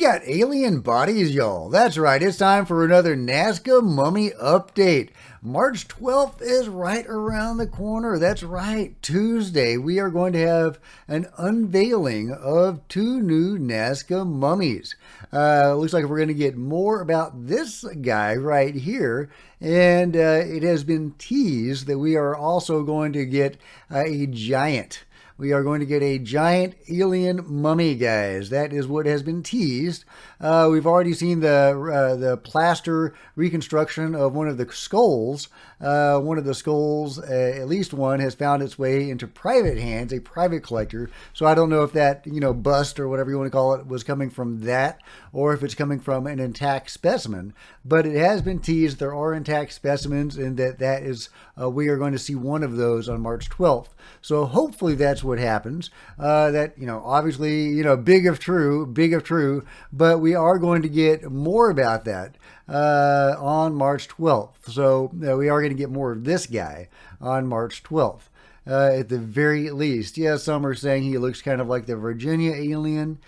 got alien bodies, y'all. That's right. It's time for another Nazca Mummy update. March 12th is right around the corner. That's right. Tuesday, we are going to have an unveiling of two new Nazca mummies. Looks like we're going to get more about this guy right here. And it has been teased that we are also going to get a giant. We are going to get a giant alien mummy, guys. That is what has been teased. We've already seen the plaster reconstruction of one of the skulls. One of the skulls, at least one, has found its way into private hands, a private collector. So I don't know if that, bust or whatever you want to call it, was coming from that, or if it's coming from an intact specimen. But it has been teased there are intact specimens, and that is we are going to see one of those on March 12th. So hopefully that's what happens. Obviously, big if true, but we are going to get more about that on March 12th. So we are going to get more of this guy on March 12th. At the very least. Yeah, some are saying he looks kind of like the Virginia alien.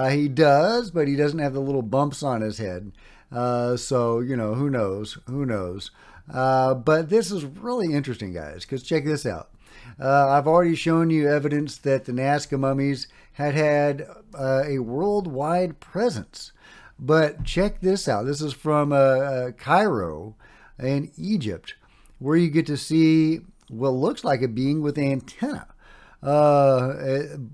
He does, but he doesn't have the little bumps on his head. So, who knows? Who knows? But this is really interesting, guys, because check this out. I've already shown you evidence that the Nazca mummies had a worldwide presence. But check this out. This is from Cairo in Egypt, where you get to see what looks like a being with antenna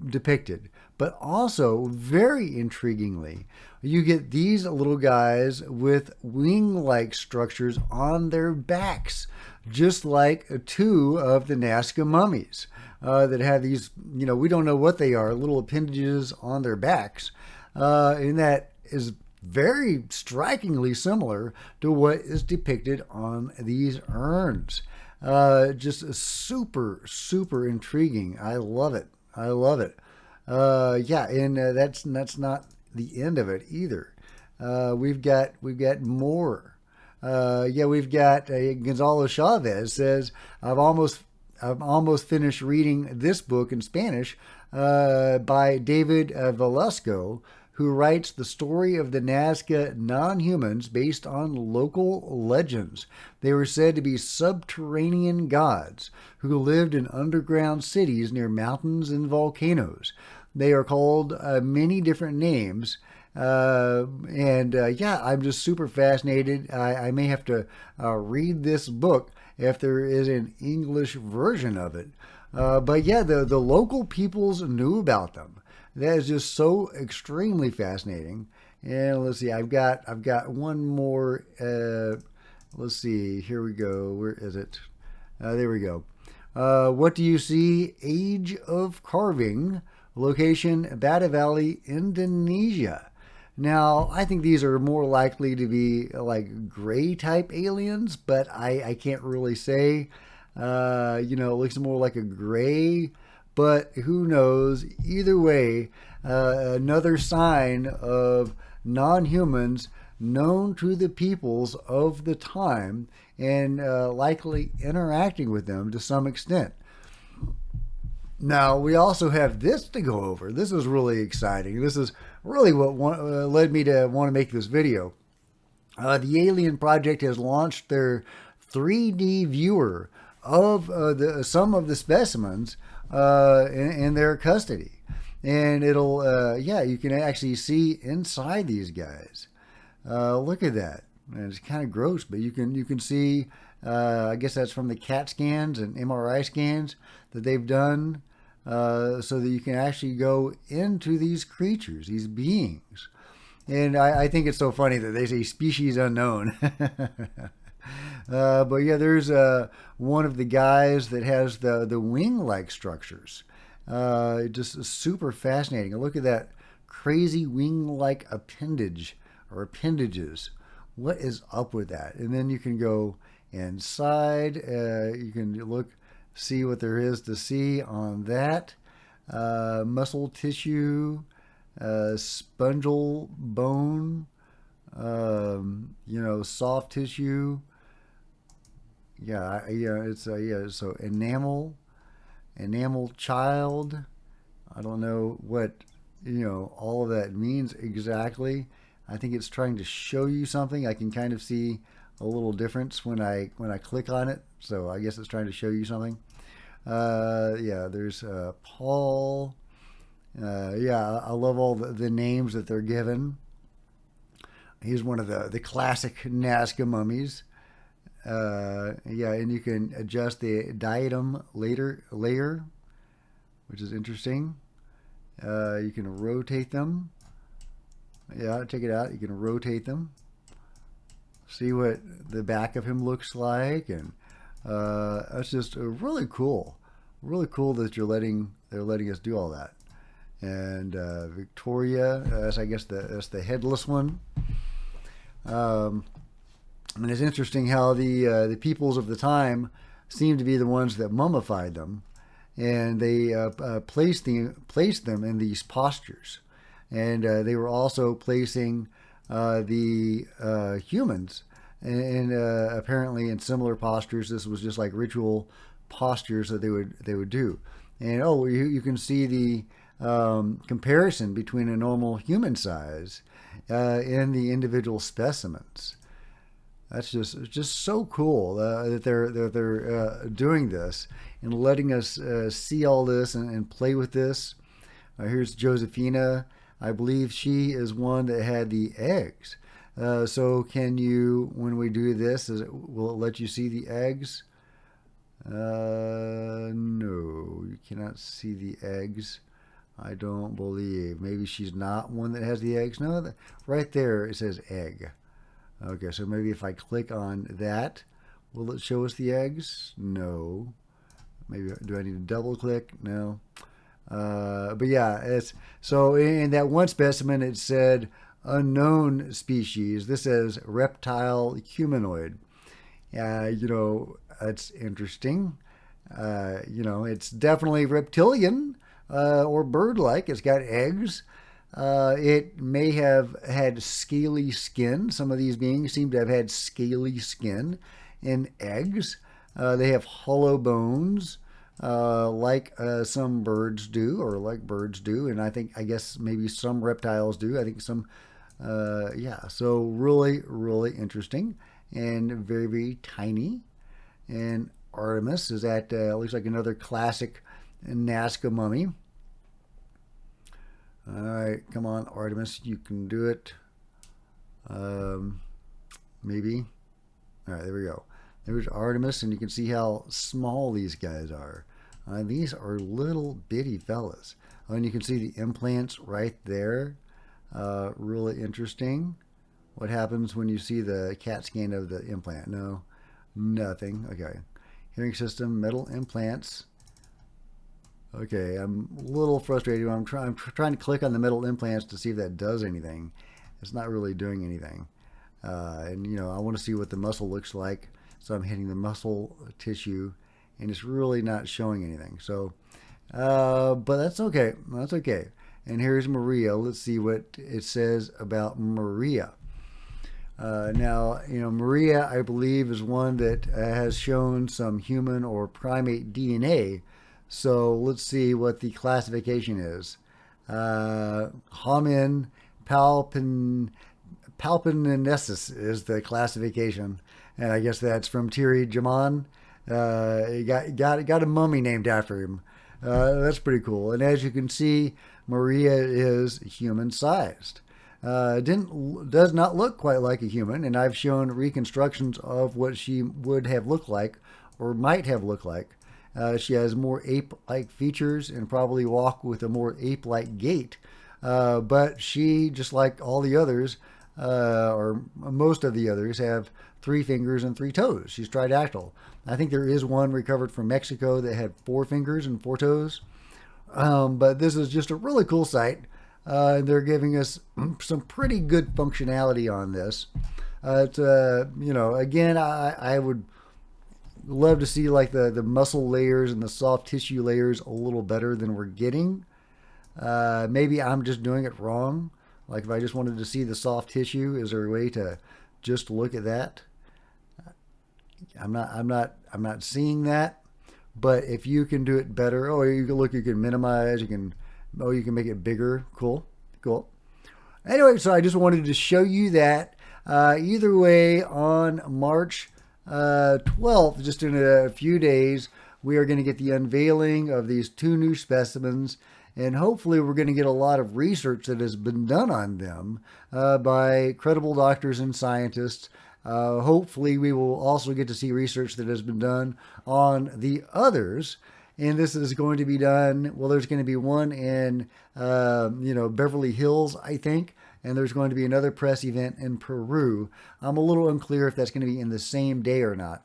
depicted. But also, very intriguingly, you get these little guys with wing-like structures on their backs, just like two of the Nazca mummies that have these, we don't know what they are, little appendages on their backs. And that is very strikingly similar to what is depicted on these urns. Just super, super intriguing. I love it. I love it. And that's not the end of it either. We've got more. We've got Gonzalo Chavez says, I've almost finished reading this book in Spanish by David Velasco, who writes the story of the Nazca non-humans based on local legends. They were said to be subterranean gods who lived in underground cities near mountains and volcanoes. They are called many different names. I'm just super fascinated. I may have to read this book if there is an English version of it. The local peoples knew about them. That is just so extremely fascinating. And let's see, I've got one more. Let's see, here we go. Where is it? There we go. What do you see? Age of Carving, location Bata Valley, Indonesia. Now, I think these are more likely to be like gray type aliens, but I can't really say. It looks more like a gray, but who knows? Either way, another sign of non-humans known to the peoples of the time and likely interacting with them to some extent. Now, we also have this to go over. This is really exciting. This is really what led me to want to make this video. The Alien Project has launched their 3D viewer of some of the specimens in their custody. And it'll, you can actually see inside these guys. Look at that. And it's kind of gross, but you can see, I guess that's from the CAT scans and MRI scans that they've done, so that you can actually go into these creatures, these beings. And I think it's so funny that they say species unknown. There's one of the guys that has the wing-like structures. Just super fascinating. Look at that crazy wing-like appendage or appendages. What is up with that? And then you can go inside. You can see what there is to see on that. Muscle tissue, spongal bone, soft tissue. So enamel child. I don't know what all of that means exactly. I think it's trying to show you something. I can kind of see a little difference when I click on it. So I guess it's trying to show you something. Yeah, there's Paul. Yeah, I love all the names that they're given. He's one of the classic Nazca mummies. Yeah, and you can adjust the diadem layer, which is interesting. You can rotate them. Yeah, check it out. You can rotate them. See what the back of him looks like, and that's just really cool. Really cool that they're letting us do all that. And Victoria, I guess that's the headless one. Um, and it's interesting how the peoples of the time seem to be the ones that mummified them, and they placed them in these postures, and they were also placing the humans, and apparently in similar postures. This was just like ritual postures that they would do. And you can see the comparison between a normal human size and the individual specimens. That's just so cool that they're doing this and letting us see all this and play with this. Here's Josephina. I believe she is one that had the eggs. So can you, when we do this, will it let you see the eggs? No, you cannot see the eggs. I don't believe. Maybe she's not one that has the eggs. No, right there it says egg. Okay, so maybe if I click on that, will it show us the eggs? No. Maybe do I need to double click? No. But yeah, it's so in that one specimen it said unknown species. This says reptile humanoid. That's interesting. It's definitely reptilian or bird-like. It's got eggs. It may have had scaly skin. Some of these beings seem to have had scaly skin and eggs. They have hollow bones, like some birds do, or like birds do, and I guess maybe some reptiles do. I think some, yeah. So really, really interesting and very, very tiny. And Artemis is looks like another classic Nazca mummy. All right, come on, Artemis, you can do it. Maybe. All right, there we go. There's Artemis, and you can see how small these guys are. These are little bitty fellas. And you can see the implants right there. Really interesting. What happens when you see the CAT scan of the implant? No, nothing. Okay. Hearing system, metal implants. Okay, I'm a little frustrated. I'm trying to click on the metal implants to see if that does anything. It's not really doing anything. And I want to see what the muscle looks like. So I'm hitting the muscle tissue, and it's really not showing anything. So, but that's okay. That's okay. And here's Maria. Let's see what it says about Maria. Now, Maria, I believe, is one that has shown some human or primate DNA. So let's see what the classification is. Homin palpinensis is the classification, and I guess that's from Thierry Jaman. He got a mummy named after him. That's pretty cool. And as you can see, Maria is human-sized. Does not look quite like a human, and I've shown reconstructions of what she would have looked like or might have looked like. She has more ape-like features and probably walk with a more ape-like gait. But she, just like all the others, or most of the others, have 3 fingers and 3 toes. She's tridactyl. I think there is one recovered from Mexico that had 4 fingers and 4 toes. But this is just a really cool site. They're giving us some pretty good functionality on this. Again, I would love to see like the muscle layers and the soft tissue layers a little better than we're getting. Maybe I'm just doing it wrong. Like if I just wanted to see the soft tissue, is there a way to just look at that? I'm not seeing that. But if you can do it better, you can minimize, you can Oh, you can make it bigger. Cool. Cool. Anyway, so I just wanted to show you that. Either way, on March 12th, just in a few days, we are going to get the unveiling of these 2 new specimens. And hopefully we're going to get a lot of research that has been done on them by credible doctors and scientists. Hopefully we will also get to see research that has been done on the others. And this is going to be done, well, there's going to be one in, Beverly Hills, I think. And there's going to be another press event in Peru. I'm a little unclear if that's going to be in the same day or not.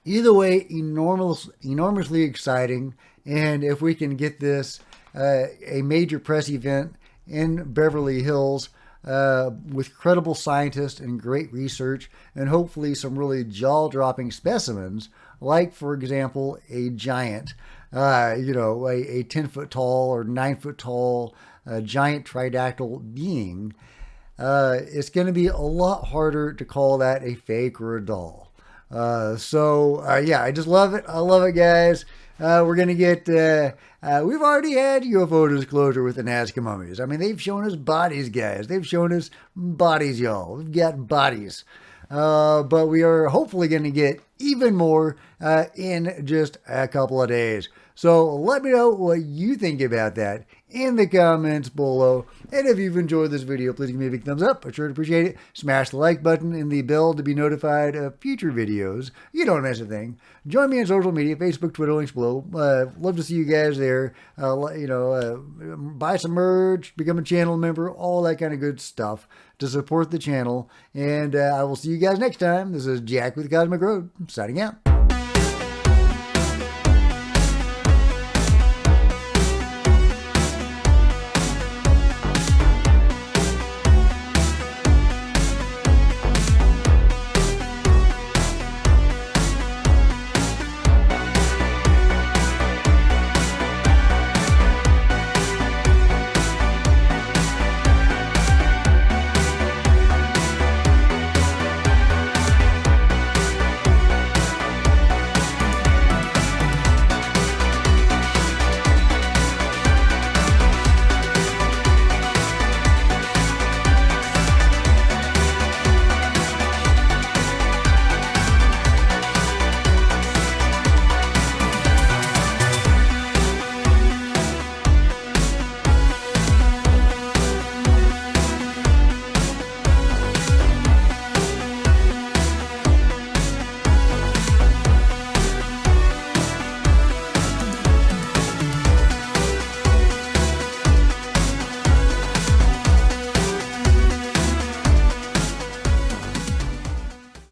Either way, enormously exciting. And if we can get this, a major press event in Beverly Hills with credible scientists and great research, and hopefully some really jaw-dropping specimens, like, for example, a giant, a 10-foot tall or 9-foot tall giant tridactyl being, it's going to be a lot harder to call that a fake or a doll. Yeah, I just love it. I love it, guys. We're going to get, we've already had UFO disclosure with the Nazca mummies. I mean, they've shown us bodies, guys. They've shown us bodies, y'all. We've got bodies. But we are hopefully going to get even more in just a couple of days. So let me know what you think about that in the comments below. And if you've enjoyed this video, please give me a big thumbs up. I sure appreciate it. Smash the like button and the bell to be notified of future videos. You don't miss a thing. Join me on social media, Facebook, Twitter, links below. Love to see you guys there. Buy some merch, become a channel member, all that kind of good stuff to support the channel. And I will see you guys next time. This is Jack with Cosmic Road, signing out.